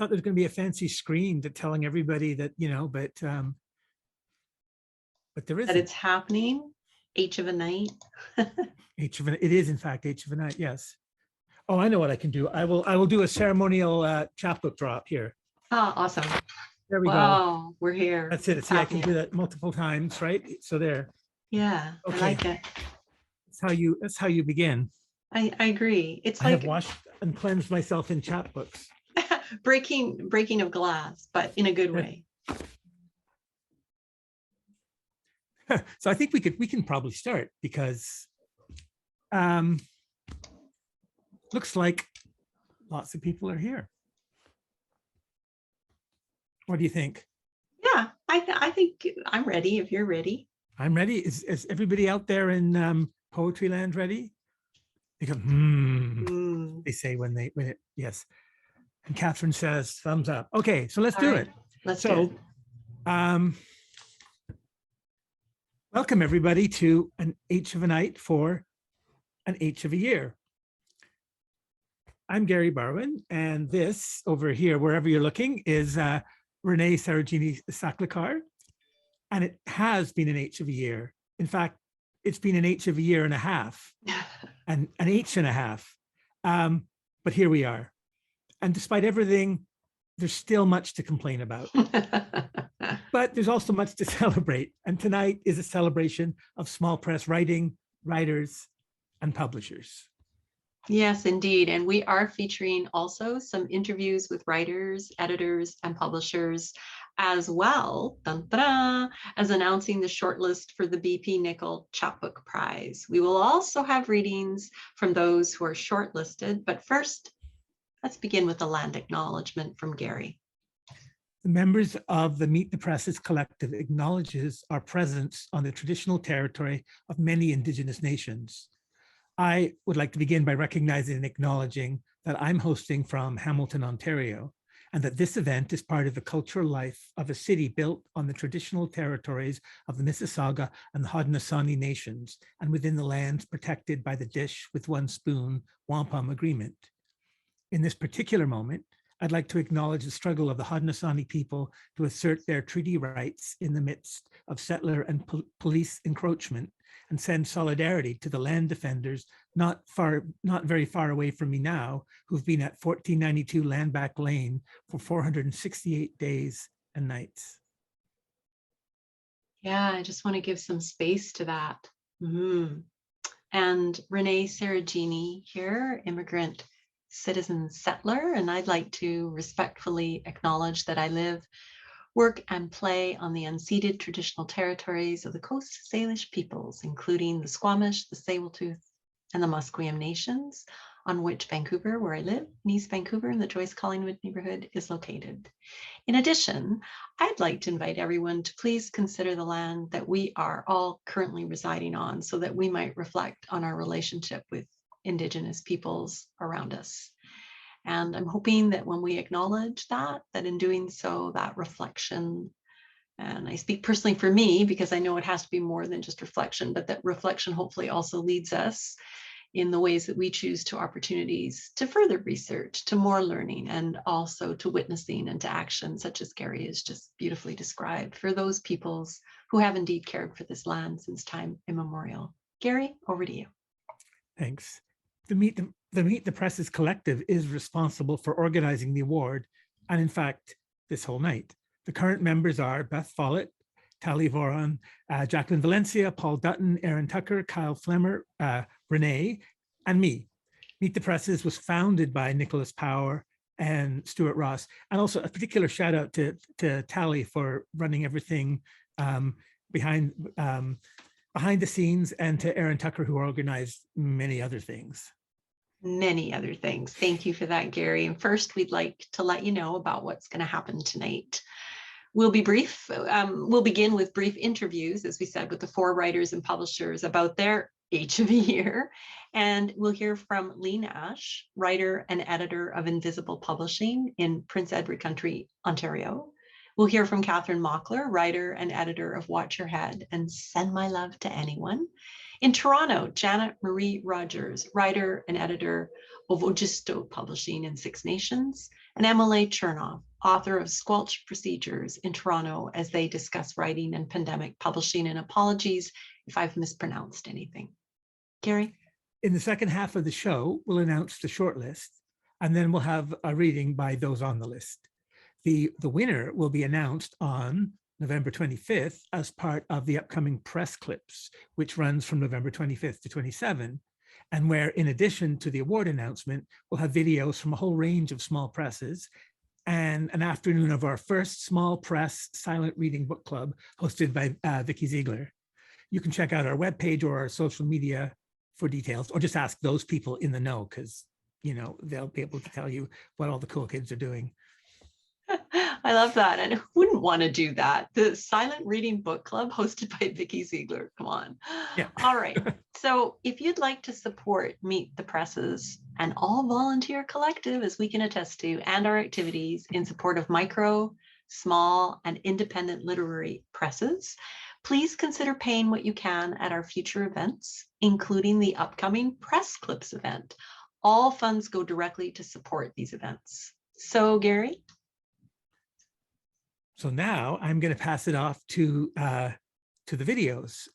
thought there was going to be a fancy screen to telling everybody that, but there That isn't. it's happening, H of a night. It is in fact H of a night, yes. Oh, I know what I can do. I will do a ceremonial chapbook drop here. Oh, awesome. There we go. Wow, we're here. That's it. It's See, I can happening. do that multiple times, right? So there. Yeah, I Okay. like it. That's how you begin. I agree. It's I have like washed and cleansed myself in chapbooks. breaking of glass, but in a good way. So I think we can probably start, because looks like lots of people are here. What do you think? Yeah, I think I'm ready if you're ready. I'm ready. Is everybody out there in poetry land ready? They go, they say when it, yes. And Catherine says, thumbs up. Okay, so let's do it. Let's do it. Welcome everybody to an H of a night for an H of a year. I'm Gary Barwin, and this over here, wherever you're looking, is Renee Saragini-Saklikar, and it has been an H of a year. In fact, it's been an H of a year and a half, and an H and a half. But here we are. And despite everything, there's still much to complain about. But there's also much to celebrate. And tonight is a celebration of small press writing, writers, and publishers. Yes, indeed. And we are featuring also some interviews with writers, editors, and publishers, as well as announcing the shortlist for the BP Nickel Chapbook Prize. We will also have readings from those who are shortlisted. But first, let's begin with the land acknowledgement from Gary. The members of the Meet the Presses Collective acknowledges our presence on the traditional territory of many Indigenous nations. I would like to begin by recognizing and acknowledging that I'm hosting from Hamilton, Ontario, and that this event is part of the cultural life of a city built on the traditional territories of the Mississauga and the Haudenosaunee nations, and within the lands protected by the Dish with One Spoon Wampum Agreement. In this particular moment, I'd like to acknowledge the struggle of the Haudenosaunee people to assert their treaty rights in the midst of settler and police encroachment, and send solidarity to the land defenders not very far away from me now, who've been at 1492 Landback Lane for 468 days and nights. Yeah, I just want to give some space to that. And Renee Saragini here, immigrant citizen settler, and I'd like to respectfully acknowledge that I live, work, and play on the unceded traditional territories of the Coast Salish peoples, including the Squamish, the Tsleil-Waututh, and the Musqueam nations, on which Vancouver, where I live, in East Vancouver in the Joyce Collingwood neighborhood, is located. In addition, I'd like to invite everyone to please consider the land that we are all currently residing on, so that we might reflect on our relationship with Indigenous peoples around us. And I'm hoping that when we acknowledge that in doing so, that reflection, and I speak personally for me because I know it has to be more than just reflection, but that reflection hopefully also leads us in the ways that we choose to opportunities to further research, to more learning, and also to witnessing and to action, such as Gary has just beautifully described, for those peoples who have indeed cared for this land since time immemorial. Gary, over to you. Thanks. The Meet the Presses Collective is responsible for organizing the award, and in fact, this whole night. The current members are Beth Follett, Tali Voron, Jacqueline Valencia, Paul Dutton, Aaron Tucker, Kyle Flemmer, Renee, and me. Meet the Presses was founded by Nicholas Power and Stuart Ross, and also a particular shout out to Tali for running everything behind the scenes, and to Aaron Tucker, who organized many other things. Many other things. Thank you for that, Gary. And first, we'd like to let you know about what's going to happen tonight. We'll be brief. We'll begin with brief interviews, as we said, with the 4 writers and publishers about their H of a year. And we'll hear from Lee Nash, writer and editor of Invisible Publishing in Prince Edward County, Ontario. We'll hear from Catherine Mockler, writer and editor of Watch Your Head and Send My Love to Anyone. In Toronto, Janet Marie Rogers, writer and editor of Ogisto Publishing in Six Nations. and Emily Chernoff, author of Squelch Procedures in Toronto, as they discuss writing and pandemic publishing. And apologies if I've mispronounced anything. Gary? In the second half of the show, we'll announce the shortlist, and then we'll have a reading by those on the list. The winner will be announced on November 25th as part of the upcoming press clips, which runs from November 25th to 27, and where, in addition to the award announcement, we'll have videos from a whole range of small presses and an afternoon of our first small press silent reading book club hosted by Vicky Ziegler. You can check out our webpage or our social media for details, or just ask those people in the know, because they'll be able to tell you what all the cool kids are doing. I love that. And who wouldn't want to do that? The Silent Reading Book Club hosted by Vicky Ziegler. Come on. Yeah. All right. So if you'd like to support Meet the Presses, an all-volunteer collective, as we can attest to, and our activities in support of micro, small, and independent literary presses, please consider paying what you can at our future events, including the upcoming Press Clips event. All funds go directly to support these events. So, Gary? So now I'm going to pass it off to the videos.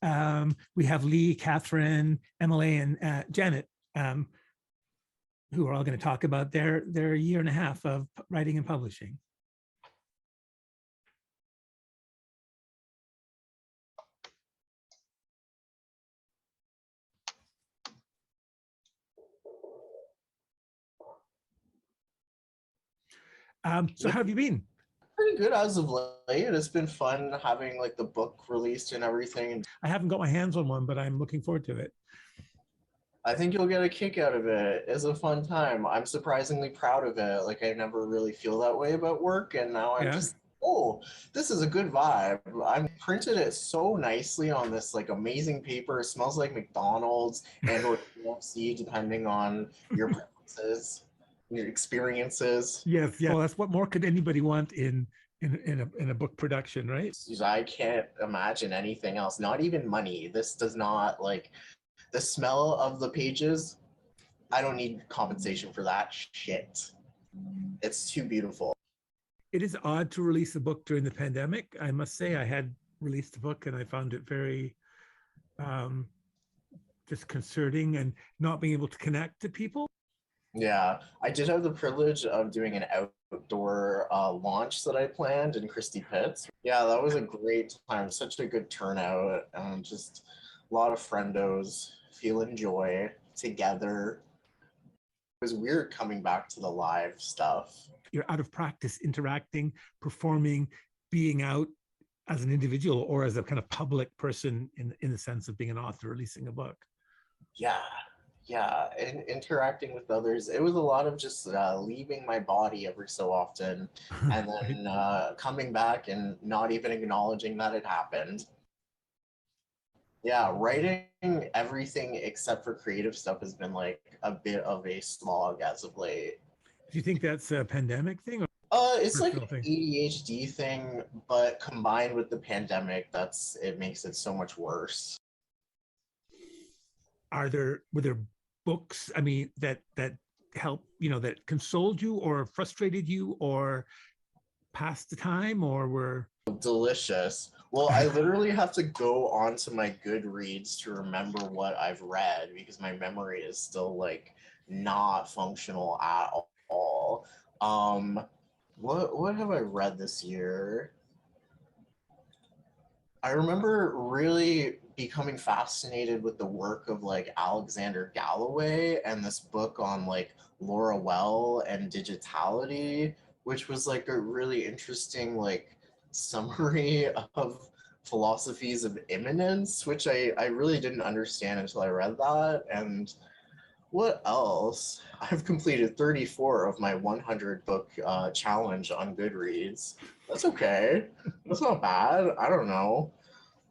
We have Lee, Catherine, Emily, and Janet, who are all going to talk about their year and a half of writing and publishing. So how have you been? Pretty good as of late. It's been fun having like the book released and everything. I haven't got my hands on one, but I'm looking forward to it. I think you'll get a kick out of it. It's a fun time. I'm surprisingly proud of it. Like, I never really feel that way about work, and now I'm just, oh, this is a good vibe. I printed it so nicely on this like amazing paper. It smells like McDonald's and or KFC, depending on your preferences, your experiences. Yes, yeah. Well, that's what more could anybody want in a book production, right? I can't imagine anything else. Not even money. This does not, like, the smell of the pages. I don't need compensation for that shit. It's too beautiful. It is odd to release a book during the pandemic. I must say, I had released a book and I found it very disconcerting and not being able to connect to people. Yeah, I did have the privilege of doing an outdoor launch that I planned in Christie Pitts. Yeah, that was a great time. Such a good turnout, and just a lot of friendos feeling joy together. It was weird coming back to the live stuff. You're out of practice interacting, performing, being out as an individual or as a kind of public person in the sense of being an author releasing a book. Yeah, and interacting with others. It was a lot of just leaving my body every so often, and then coming back and not even acknowledging that it happened. Yeah, writing everything except for creative stuff has been like a bit of a slog as of late. Do you think that's a pandemic thing? It's like an ADHD thing, but combined with the pandemic, it makes it so much worse. Were there books, I mean, that help, that consoled you or frustrated you or passed the time or were delicious? Well, I literally have to go onto my Goodreads to remember what I've read because my memory is still like not functional at all. What have I read this year? I remember really becoming fascinated with the work of like Alexander Galloway and this book on like Laura Well and digitality, which was like a really interesting like summary of philosophies of immanence, which I really didn't understand until I read that. And what else? I've completed 34 of my 100 book challenge on Goodreads. That's okay. That's not bad. I don't know.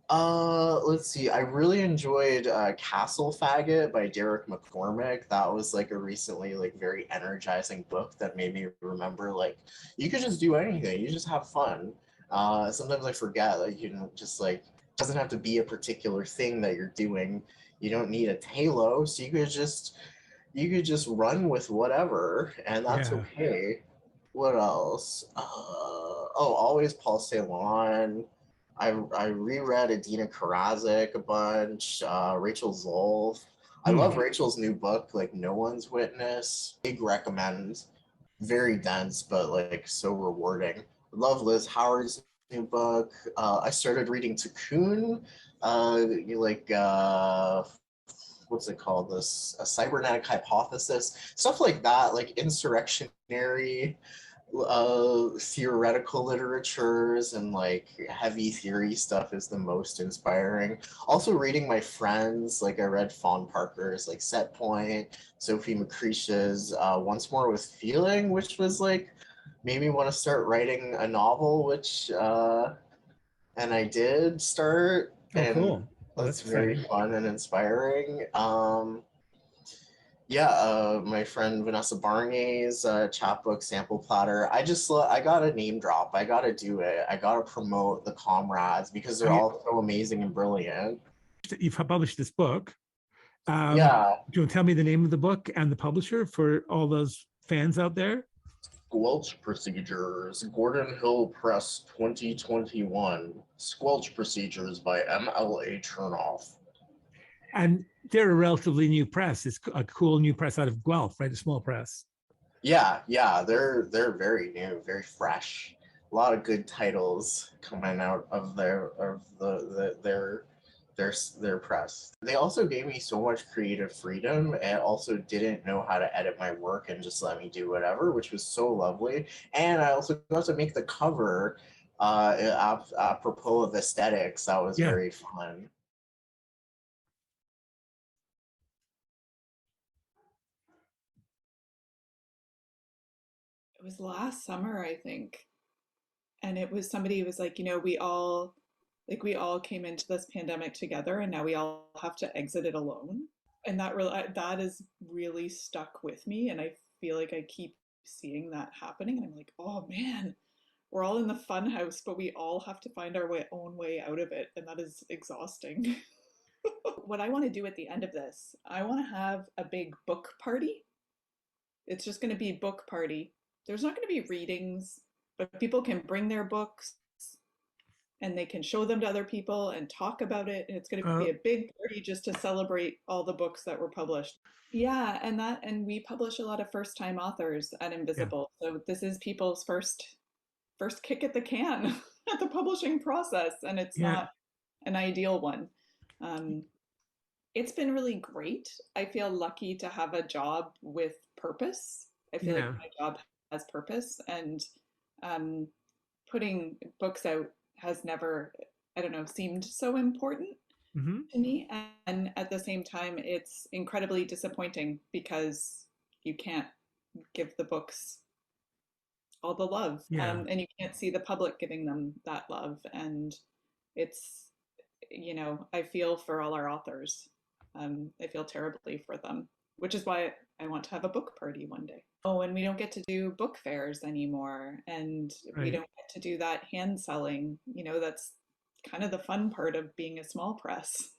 Let's see. I really enjoyed Castle Faggot by Derek McCormick. That was like a recently like very energizing book that made me remember like you could just do anything. You just have fun. Sometimes I forget like you can just like it doesn't have to be a particular thing that you're doing. You don't need a halo, so you could just run with whatever, and that's okay. What else? Oh, always Paul Celan. I reread Adina Karazic a bunch. Rachel Zolf. I love Rachel's new book, like No One's Witness. Big recommend. Very dense, but like so rewarding. Love Liz Howard's new book. I started reading Cocoon. You like what's it called? This a cybernetic hypothesis, stuff like that, like insurrectionary theoretical literatures and like heavy theory stuff is the most inspiring. Also reading my friends, like I read Fawn Parker's like Set Point, Sophie McCreish's Once More with Feeling, which was like made me want to start writing a novel, which and I did start, Oh, and cool. Well, that's that's very exciting. fun and inspiring. Yeah, my friend Vanessa Barney's chapbook sample platter. I gotta name drop. I gotta do it. I gotta promote the comrades because they're I, all so amazing and brilliant. you've published this book. Yeah, Do you want to tell me the name of the book and the publisher for all those fans out there? Squelch Procedures, Gordon Hill Press 2021. Squelch Procedures by M.L.A. Chernoff. And they're a relatively new press. It's a cool new press out of Guelph, right? A small press. Yeah, they're very new, very fresh. A lot of good titles coming out of their press. They also gave me so much creative freedom and also didn't know how to edit my work and just let me do whatever, which was so lovely. And I also got to make the cover apropos of aesthetics. That was Yeah. very fun. It was last summer, I think. And it was somebody who was like, we all came into this pandemic together and now we all have to exit it alone. And that is really stuck with me. And I feel like I keep seeing that happening. And I'm like, oh man, we're all in the fun house, but we all have to find our own way out of it. And that is exhausting. What I want to do at the end of this, I want to have a big book party. It's just going to be book party. There's not going to be readings, but people can bring their books and they can show them to other people and talk about it. And it's going to be a big party just to celebrate all the books that were published. Yeah, and we publish a lot of first time authors at Yeah. Invisible. So this is people's first kick at the can at the publishing process, and it's Yeah. not an ideal one. Um, it's been really great. I feel lucky to have a job with purpose. I feel like Yeah. my job has purpose, and um, putting books out has never, I don't know, seemed so important Mm-hmm. to me. And at the same time, it's incredibly disappointing because you can't give the books all the love, Yeah. and you can't see the public giving them that love. And it's, I feel for all our authors. I feel terribly for them, which is why I want to have a book party one day. Oh, and we don't get to do book fairs anymore, and we Right. don't get to do that hand selling. That's kind of the fun part of being a small press.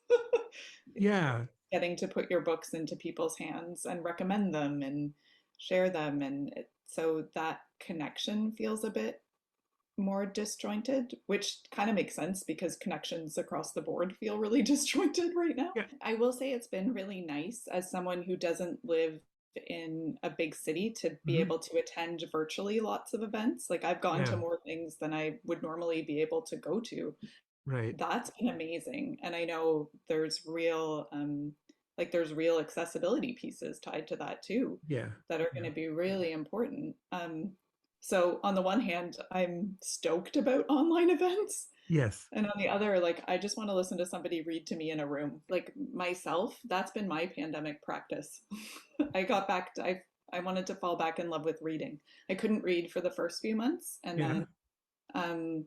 Yeah. Getting to put your books into people's hands and recommend them and share them, and so that connection feels a bit more disjointed, which kind of makes sense because connections across the board feel really disjointed right now. Yeah. I will say it's been really nice as someone who doesn't live in a big city to be Mm-hmm. able to attend virtually lots of events. Like I've gone Yeah. to more things than I would normally be able to go to. Right. That's been amazing. And I know there's there's real accessibility pieces tied to that too Yeah. that are Yeah. going to be really important. So on the one hand, I'm stoked about online events. Yes. And on the other, like, I just want to listen to somebody read to me in a room. Like myself, that's been my pandemic practice. I wanted to fall back in love with reading. I couldn't read for the first few months. And Yeah. then, um,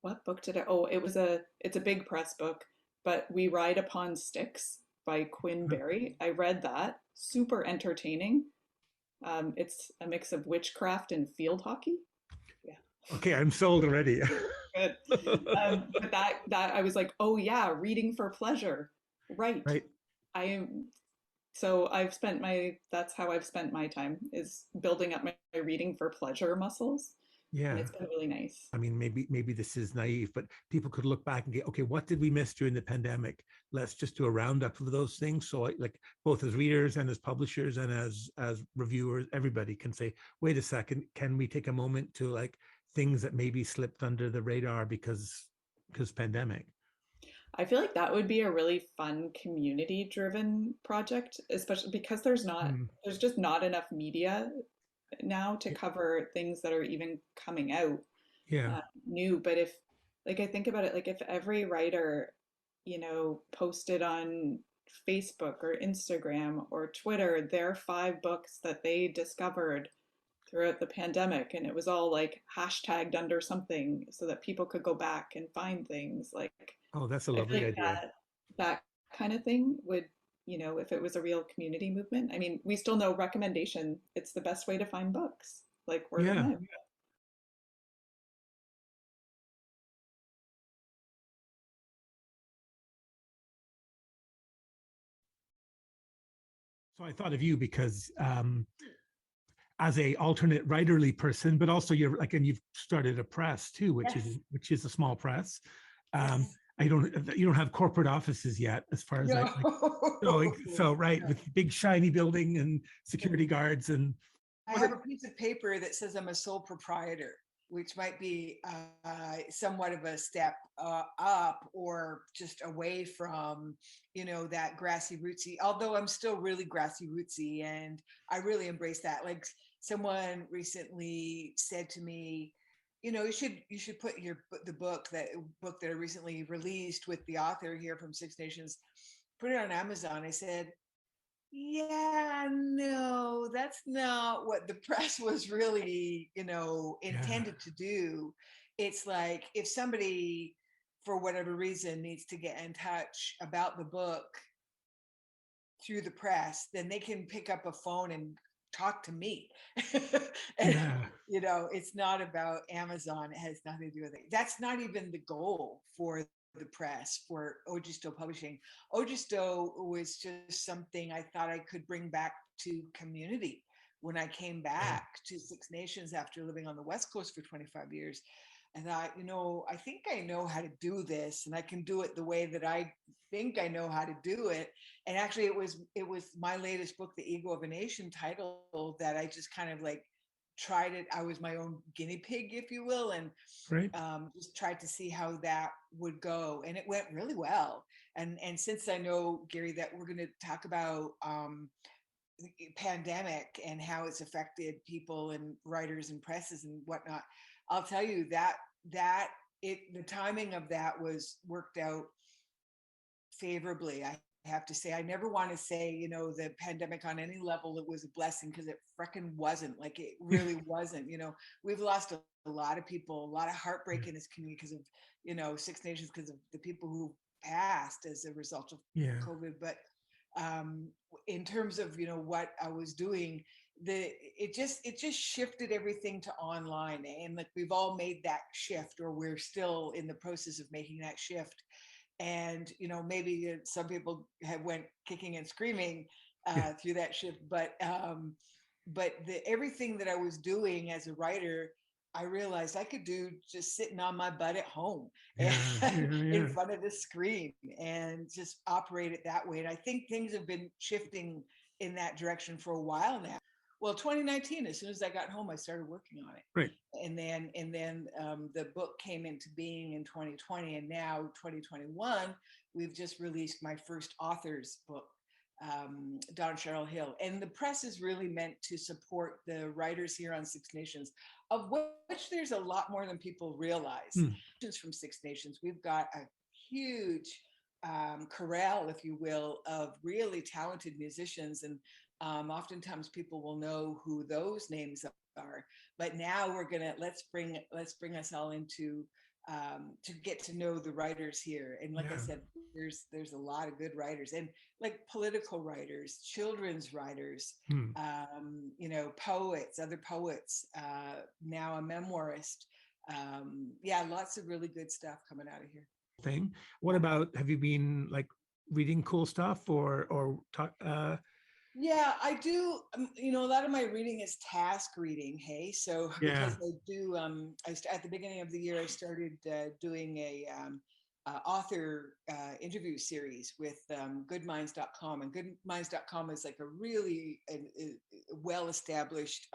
what book did it's a big press book, but We Ride Upon Sticks by Quinn Berry. I read that. Super entertaining. It's a mix of witchcraft and field hockey. Yeah. Okay, I'm sold already. Good. But that I was like, oh yeah, reading for pleasure. Right. Right. I am So that's how I've spent my time, is building up my reading for pleasure muscles. And Yeah. it's been really nice. I mean, maybe this is naive, but people could look back and get, okay, what did we miss during the pandemic? Let's just do a roundup of those things. So like both as readers and as publishers and as reviewers, everybody can say, wait a second, can we take a moment to like things that maybe slipped under the radar because pandemic? I feel like that would be a really fun community driven project, especially because Mm, there's just not enough media now to cover things that are even coming out yeah. new. But if, like, I think about it, like if every writer, posted on Facebook or Instagram or Twitter their 5 books that they discovered throughout the pandemic, and it was all like hashtagged under something so that people could go back and find things, like Oh, that's a I feel lovely like idea. that kind of thing would, if it was a real community movement. I mean, we still know recommendation, it's the best way to find books, like word of Yeah. mouth. So I thought of you because as a alternate writerly person, but also you're like, and you've started a press too, Yes. which is a small press. Um, Yes. you don't have corporate offices yet, as far as I like. No. So right, No. with big shiny building and security guards and I have a piece of paper that says I'm a sole proprietor, which might be somewhat of a step up or just away from, that grassy rootsy, although I'm still really grassy rootsy and I really embrace that. Like someone recently said to me, you should put the book that I recently released with the author here from Six Nations, put it on Amazon. I said, yeah, no, that's not what the press was really, yeah, intended to do. It's like if somebody, for whatever reason, needs to get in touch about the book through the press, then they can pick up a phone and talk to me. And, yeah, it's not about Amazon. It has nothing to do with it. That's not even the goal for the press, for Ogisto Publishing. Ogisto was just something I thought I could bring back to community when I came back to Six Nations after living on the West Coast for 25 years. I thought, I think I know how to do this, and I can do it the way that I think I know how to do it. And actually, it was my latest book, The Ego of a Nation title, that I just kind of like tried it. I was my own guinea pig, if you will, and right. just tried to see how that would go, and it went really well. And since I know, Gary, that we're going to talk about the pandemic and how it's affected people and writers and presses and whatnot, I'll tell you that the timing of that was worked out favorably. I have to say, I never want to say, the pandemic on any level, it was a blessing, because it freaking wasn't. Like, it really wasn't. We've lost a lot of people, a lot of heartbreak in this community because of, Six Nations, because of the people who passed as a result of Yeah, COVID. But in terms of, what I was doing, it just shifted everything to online. And like, we've all made that shift, or we're still in the process of making that shift. And maybe some people have went kicking and screaming yeah, through that shift, but everything that I was doing as a writer, I realized I could do just sitting on my butt at home and yeah, yeah, in yeah. front of the screen, and just operate it that way. And I think things have been shifting in that direction for a while now. Well, 2019, as soon as I got home, I started working on it. Right. And then the book came into being in 2020, and now 2021, we've just released my first author's book, Don Cheryl Hill. And the press is really meant to support the writers here on Six Nations, of which there's a lot more than people realize. Hmm. From Six Nations, we've got a huge corral, if you will, of really talented musicians, and oftentimes people will know who those names are. But now let's bring us all into to get to know the writers here. And like I Yeah. said, there's a lot of good writers, and like political writers, children's writers, Hmm. poets, other poets, now a memoirist. Yeah, lots of really good stuff coming out of here. Thing. What about, have you been like reading cool stuff or talk, Yeah, I do. A lot of my reading is task reading. Hey, so Yeah. because I do, at the beginning of the year, I started doing a author interview series with goodminds.com, and goodminds.com is like a really well-established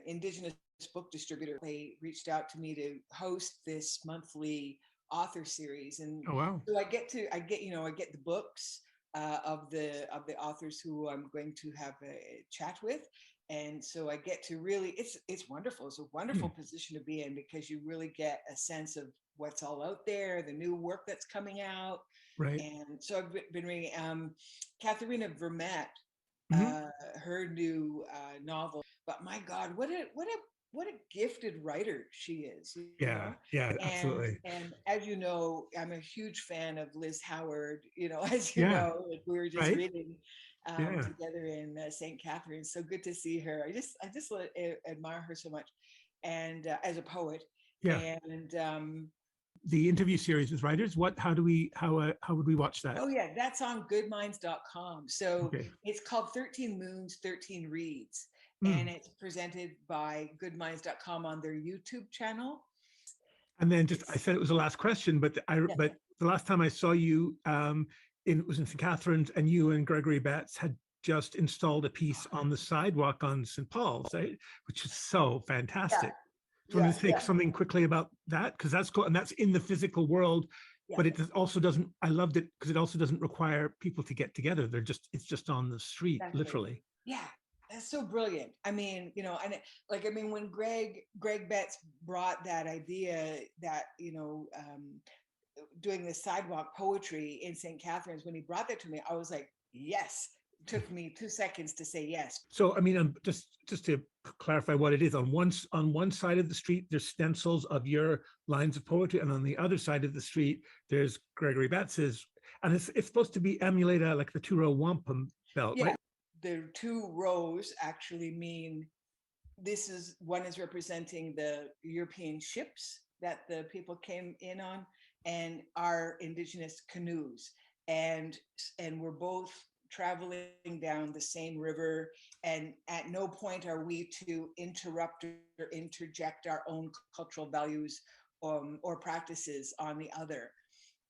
Indigenous book distributor. They reached out to me to host this monthly author series, and Oh, wow. so I get the books of the authors who I'm going to have a chat with, and so I get to really it's wonderful. It's a wonderful position to be in because you really get a sense of what's all out there, the new work that's coming out, Right. and so I've been reading Katharina Vermette, Mhm. her new novel. But my God, what a gifted writer she is, you Yeah. know. Yeah, And absolutely. and as you know, I'm a huge fan of Liz Howard. As you Yeah. know, like we were just Right. reading Yeah. together in St. Catharines. So good to see her. I just admire her so much, and as a poet, Yeah. and The interview series with writers. How would we watch that? oh yeah, that's on goodminds.com. So Okay. it's called 13 Moons, 13 Reads, and Mm. it's presented by goodminds.com on their YouTube channel. And then just I It's said it was the last question, but Yeah, the last time I saw you it was in St. Catharines, and you and Gregory Betts had just installed a piece on the sidewalk on St. Paul's, right? Which is so yeah, fantastic. So I yeah, want to say yeah, something quickly about that, because that's cool, and that's in the physical world, yeah, but also doesn't. I loved it because it also doesn't require people to get together. It's just on the street, exactly. literally. Yeah, that's so brilliant. I mean, when Greg Betts brought that idea that, doing the sidewalk poetry in St. Catharines, when he brought that to me, I was like, yes. It took me 2 seconds to say yes. So I mean, just to clarify what it is, on one side of the street there's stencils of your lines of poetry, and on the other side of the street there's Gregory Betts's, and it's supposed to be emulate like the two-row wampum belt, Yeah, right? the two rows actually mean one is representing the European ships that the people came in on, and our indigenous canoes, and we're both traveling down the same river, and at no point are we to interrupt or interject our own cultural values or practices on the other.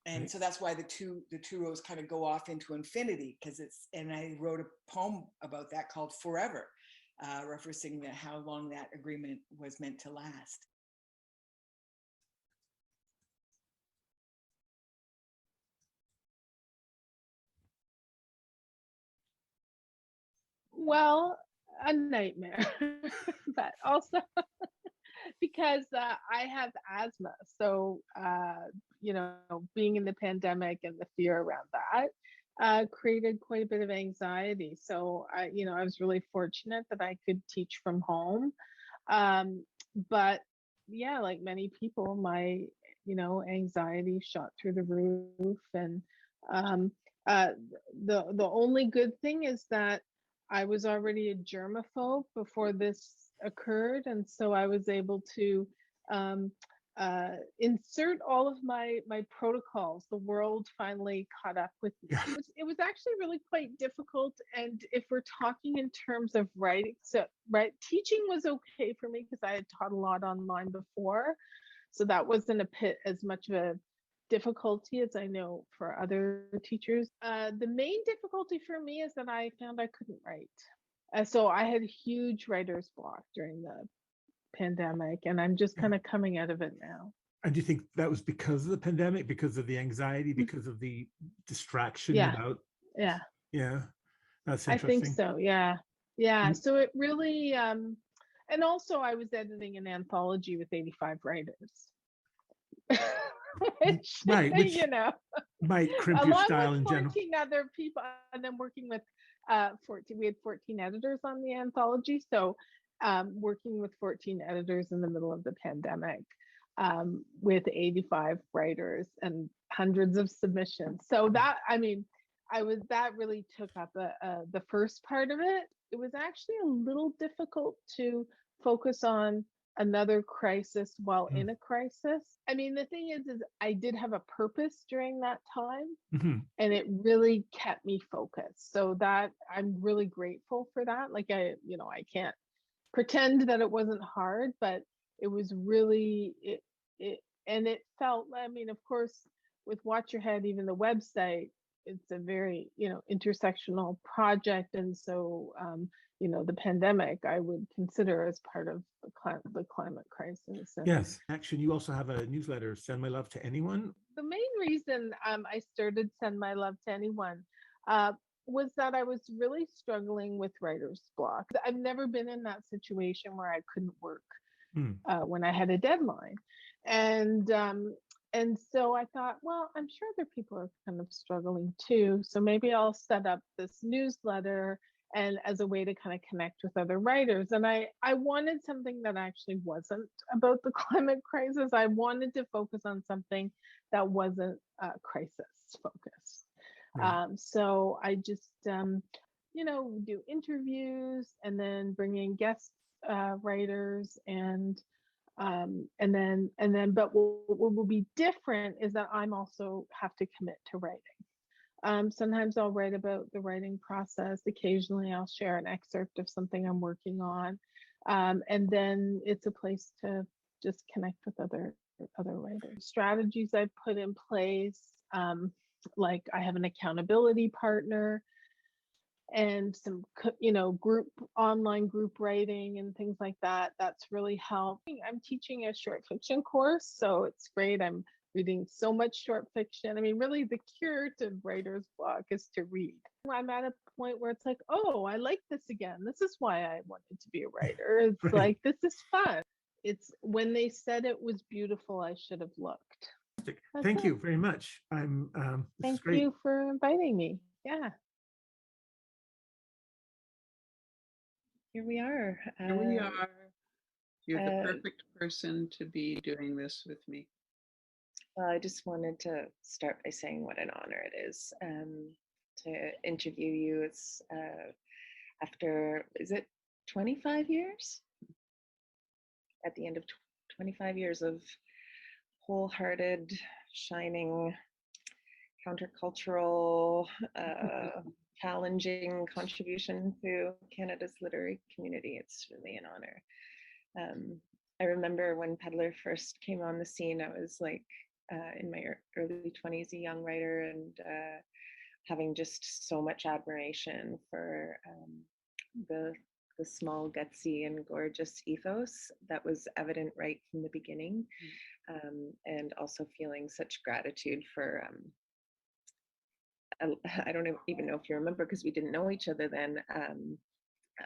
And Right. so that's why the two rows kind of go off into infinity, because and I wrote a poem about that called Forever, referencing how long that agreement was meant to last. Well, a nightmare, but also because I have asthma. So, being in the pandemic and the fear around that created quite a bit of anxiety. So, I was really fortunate that I could teach from home. But yeah, like many people, my, anxiety shot through the roof. And um, uh, the only good thing is that I was already a germaphobe before this occurred, and so I was able to um, insert all of my protocols. The world finally caught up with me. Yeah. It was actually really quite difficult, and if we're talking in terms of writing, so teaching was okay for me because I had taught a lot online before, so that wasn't as much of a difficulty as I know for other teachers. The main difficulty for me is that I found I couldn't write. So I had huge writer's block during the pandemic, and I'm just Yeah. kind of coming out of it now. And do you think that was because of the pandemic, because of the anxiety, because of the distraction Yeah, about? yeah, Yeah, that's I think interesting. so. Yeah, yeah. Mm. So it really, and also I was editing an anthology with 85 writers, which, Right, which you know, might crimp your along with style in general. 14 other people, and then working with 14, we had 14 editors on the anthology. So working with 14 editors in the middle of the pandemic, with 85 writers and hundreds of submissions. So that, I mean, that really took up the first part of it. It was actually a little difficult to focus on another crisis while Mm. in a crisis. I mean, the thing is I did have a purpose during that time, Mhm. and it really kept me focused. So that I'm really grateful for that. Like I can't pretend that it wasn't hard, but it was really it and it felt, I mean, of course, with Watch Your Head, even the website, it's a very, intersectional project. And so the pandemic I would consider as part of the climate crisis. And Yes. Action, you also have a newsletter, Send My Love to Anyone. the main reason I started Send My Love to Anyone uh, was that I was really struggling with writer's block. I've never been in that situation where I couldn't work Mm. when I had a deadline, and so I thought, well, I'm sure other people are kind of struggling too. So maybe I'll set up this newsletter and as a way to kind of connect with other writers. And I wanted something that actually wasn't about the climate crisis. I wanted to focus on something that wasn't crisis focused. Right. So I just, do interviews and then bring in guest writers but what will be different is that I'm also have to commit to writing. Sometimes I'll write about the writing process. Occasionally I'll share an excerpt of something I'm working on. And then it's a place to just connect with other writers. Strategies I've put in place, like I have an accountability partner and some group online group writing and things like that. That's really helped. I'm teaching a short fiction course, so it's great. I'm reading so much short fiction. I mean, really the cure to writer's block is to read. I'm at a point where it's like, oh, I like this again. This is why I wanted to be a writer. It's Right. like, this is fun. It's when they said it was beautiful, I should have looked. Thank you very much. This Thank is great. you for inviting me. Yeah. Here we are. Here we are. You're the uh, perfect person to be doing this with me. Well, I just wanted to start by saying what an honor it is to interview you. It's after, is it 25 years? At the end of 25 years of wholehearted, shining, countercultural, challenging contribution to Canada's literary community. It's really an honor. I remember when Peddler first came on the scene, I was like in my early 20s, a young writer, and having just so much admiration for the small, gutsy, and gorgeous ethos that was evident right from the beginning, and also feeling such gratitude for I don't even know if you remember because we didn't know each other then,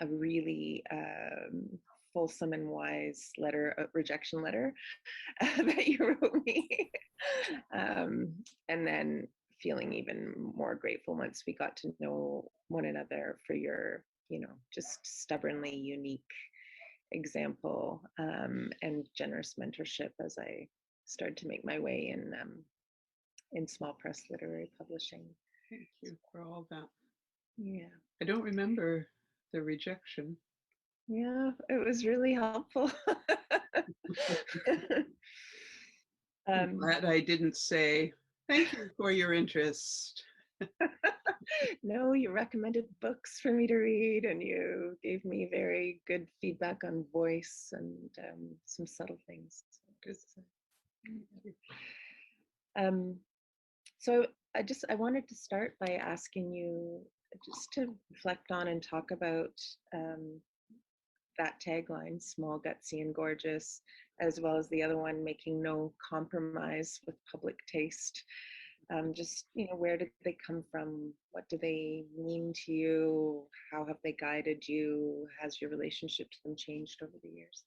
a really fulsome and wise letter, a rejection letter that you wrote me. And then feeling even more grateful once we got to know one another for your, just stubbornly unique example and generous mentorship as I started to make my way in small press literary publishing. Thank you for all that. Yeah. I don't remember the rejection. Yeah, it was really helpful. I'm glad I didn't say, thank you for your interest. No, you recommended books for me to read, and you gave me very good feedback on voice and some subtle things. Good. So I wanted to start by asking you just to reflect on and talk about that tagline, small, gutsy, and gorgeous, as well as the other one, making no compromise with public taste. Just, where did they come from? What do they mean to you? How have they guided you? Has your relationship to them changed over the years?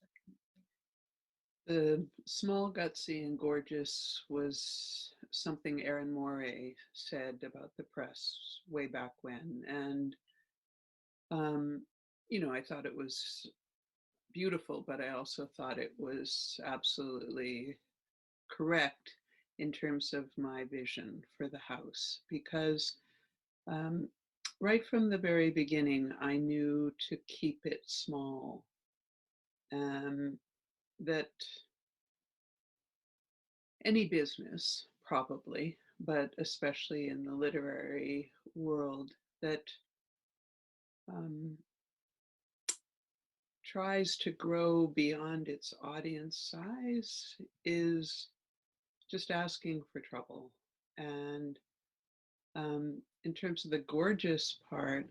The small, gutsy, and gorgeous was something Erin Moray said about the press way back when. And, I thought it was beautiful, but I also thought it was absolutely correct in terms of my vision for the house, because right from the very beginning, I knew to keep it small. that any business, probably, but especially in the literary world, that um, tries to grow beyond its audience size is just asking for trouble. And in terms of the gorgeous part,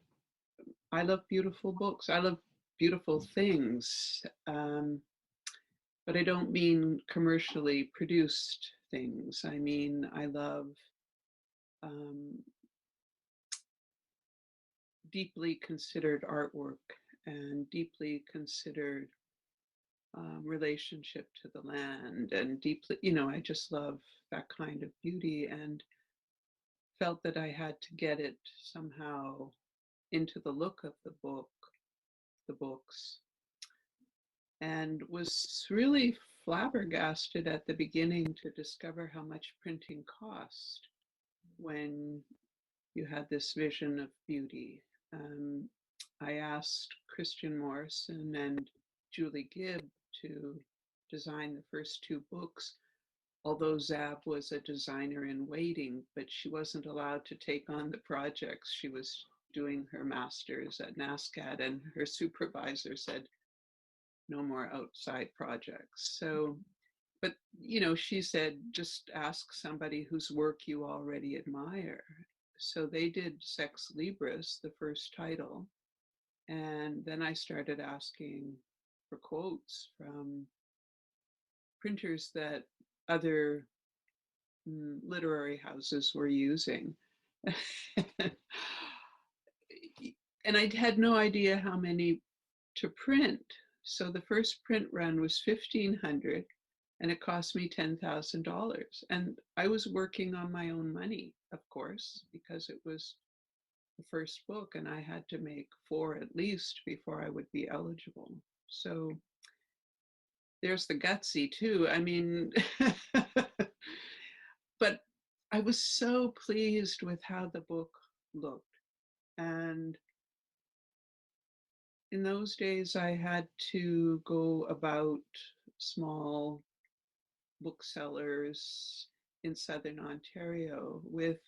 I love beautiful books. I love beautiful things. But I don't mean commercially produced things. I mean, I love um, deeply considered artwork and deeply considered relationship to the land, and deeply, I just love that kind of beauty, and felt that I had to get it somehow into the look of the books, and was really flabbergasted at the beginning to discover how much printing cost when you had this vision of beauty. Um, I asked Christian Morrison and Julie Gibb to design the first two books, although Zab was a designer in waiting, but she wasn't allowed to take on the projects. She was doing her master's at NASCAD, and her supervisor said, no more outside projects. So, but she said, just ask somebody whose work you already admire. So they did Sex Libris, the first title. And then I started asking for quotes from printers that other literary houses were using. And I had no idea how many to print. So the first print run was 1,500 and it cost me $10,000. And I was working on my own money, of course, because it was the first book and I had to make 4 at least before I would be eligible. So there's the gutsy too. I mean, but I was so pleased with how the book looked. And in those days, I had to go about small booksellers in Southern Ontario with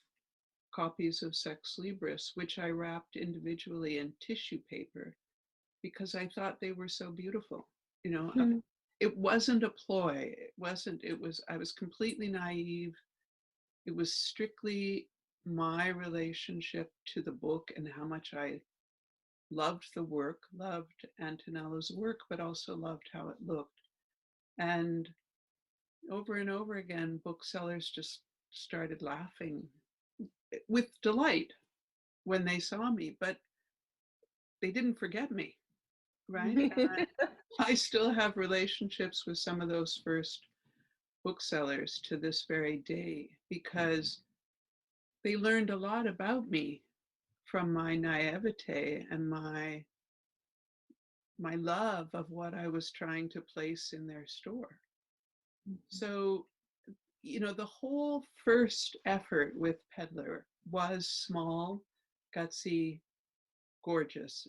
copies of Sex Libris, which I wrapped individually in tissue paper because I thought they were so beautiful. It wasn't a ploy. I was completely naive. It was strictly my relationship to the book and how much I loved the work, loved Antonella's work, but also loved how it looked. And over again, booksellers just started laughing with delight when they saw me, but they didn't forget me, right? I still have relationships with some of those first booksellers to this very day because they learned a lot about me from my naivete and my love of what I was trying to place in their store. So, the whole first effort with Peddler was small, gutsy, gorgeous.